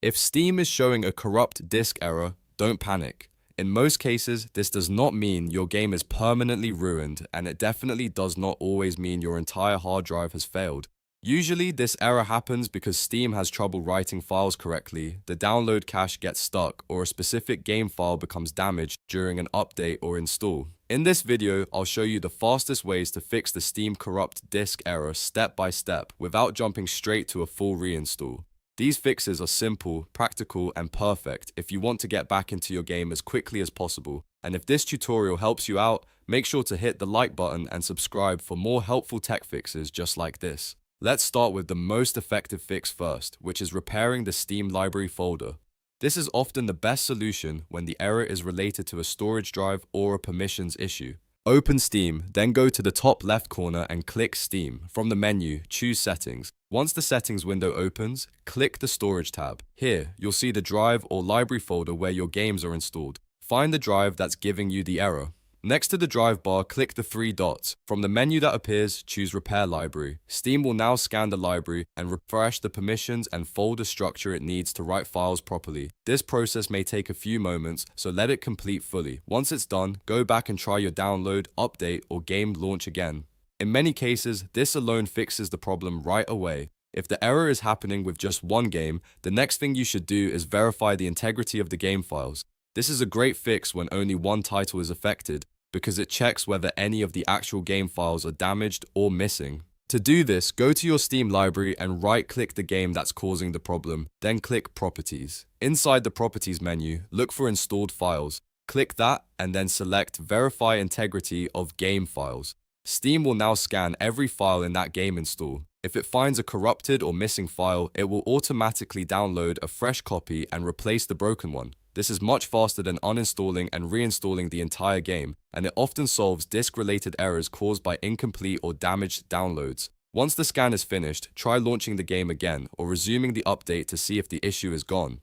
If Steam is showing a corrupt disk error, don't panic. In most cases, this does not mean your game is permanently ruined, and it definitely does not always mean your entire hard drive has failed. Usually, this error happens because Steam has trouble writing files correctly, the download cache gets stuck, or a specific game file becomes damaged during an update or install. In this video, I'll show you the fastest ways to fix the Steam corrupt disk error step by step without jumping straight to a full reinstall. These fixes are simple, practical, and perfect if you want to get back into your game as quickly as possible. And if this tutorial helps you out, make sure to hit the like button and subscribe for more helpful tech fixes just like this. Let's start with the most effective fix first, which is repairing the Steam library folder. This is often the best solution when the error is related to a storage drive or a permissions issue. Open Steam, then go to the top left corner and click Steam. From the menu, choose Settings. Once the Settings window opens, click the Storage tab. Here, you'll see the drive or library folder where your games are installed. Find the drive that's giving you the error. Next to the drive bar, click the three dots. From the menu that appears, choose Repair Library. Steam will now scan the library and refresh the permissions and folder structure it needs to write files properly. This process may take a few moments, so let it complete fully. Once it's done, go back and try your download, update, or game launch again. In many cases, this alone fixes the problem right away. If the error is happening with just one game, the next thing you should do is verify the integrity of the game files. This is a great fix when only one title is affected, because it checks whether any of the actual game files are damaged or missing. To do this, go to your Steam library and right-click the game that's causing the problem, then click Properties. Inside the Properties menu, look for Installed Files. Click that and then select Verify Integrity of Game Files. Steam will now scan every file in that game install. If it finds a corrupted or missing file, it will automatically download a fresh copy and replace the broken one. This is much faster than uninstalling and reinstalling the entire game, and it often solves disk-related errors caused by incomplete or damaged downloads. Once the scan is finished, try launching the game again or resuming the update to see if the issue is gone.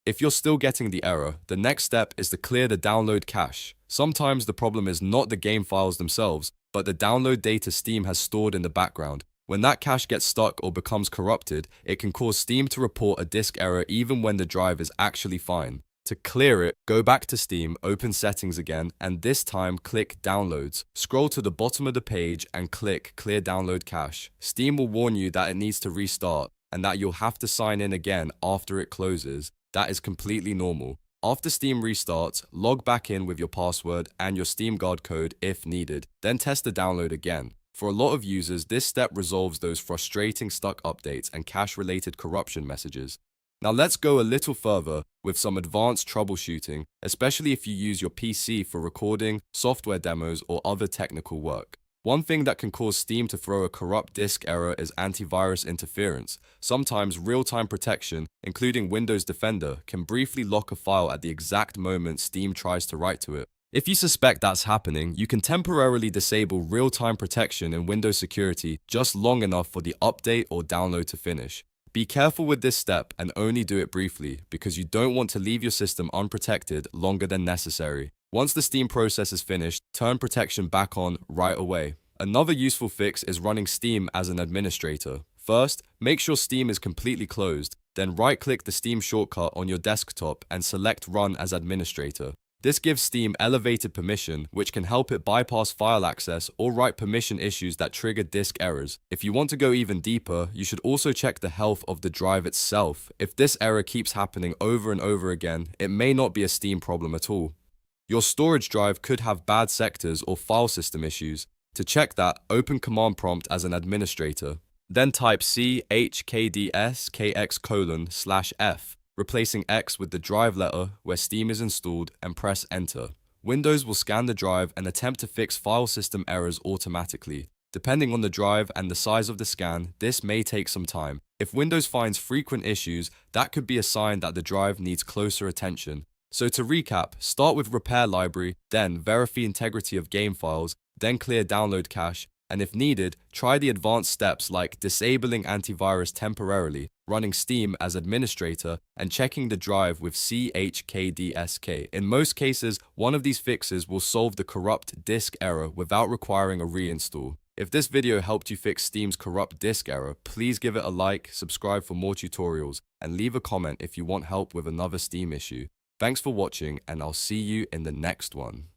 If you're still getting the error, the next step is to clear the download cache. Sometimes the problem is not the game files themselves, but the download data Steam has stored in the background. When that cache gets stuck or becomes corrupted, it can cause Steam to report a disk error even when the drive is actually fine. To clear it, go back to Steam, open Settings again, and this time click Downloads. Scroll to the bottom of the page and click Clear Download Cache. Steam will warn you that it needs to restart and that you'll have to sign in again after it closes. That is completely normal. After Steam restarts, log back in with your password and your Steam Guard code if needed, then test the download again. For a lot of users, this step resolves those frustrating stuck updates and cache-related corruption messages. Now let's go a little further with some advanced troubleshooting, especially if you use your PC for recording, software demos, or other technical work. One thing that can cause Steam to throw a corrupt disk error is antivirus interference. Sometimes real-time protection, including Windows Defender, can briefly lock a file at the exact moment Steam tries to write to it. If you suspect that's happening, you can temporarily disable real-time protection in Windows Security just long enough for the update or download to finish. Be careful with this step and only do it briefly, because you don't want to leave your system unprotected longer than necessary. Once the Steam process is finished, turn protection back on right away. Another useful fix is running Steam as an administrator. First, make sure Steam is completely closed, then right-click the Steam shortcut on your desktop and select Run as Administrator. This gives Steam elevated permission, which can help it bypass file access or write permission issues that trigger disk errors. If you want to go even deeper, you should also check the health of the drive itself. If this error keeps happening over and over again, it may not be a Steam problem at all. Your storage drive could have bad sectors or file system issues. To check that, open Command Prompt as an administrator. Then type CHKDSK:/F. Replacing X with the drive letter where Steam is installed, and press Enter. Windows will scan the drive and attempt to fix file system errors automatically. Depending on the drive and the size of the scan, this may take some time. If Windows finds frequent issues, that could be a sign that the drive needs closer attention. So to recap, start with Repair Library, then verify integrity of game files, then clear download cache, and if needed, try the advanced steps like disabling antivirus temporarily, running Steam as administrator, and checking the drive with CHKDSK. In most cases, one of these fixes will solve the corrupt disk error without requiring a reinstall. If this video helped you fix Steam's corrupt disk error, please give it a like, subscribe for more tutorials, and leave a comment if you want help with another Steam issue. Thanks for watching, and I'll see you in the next one.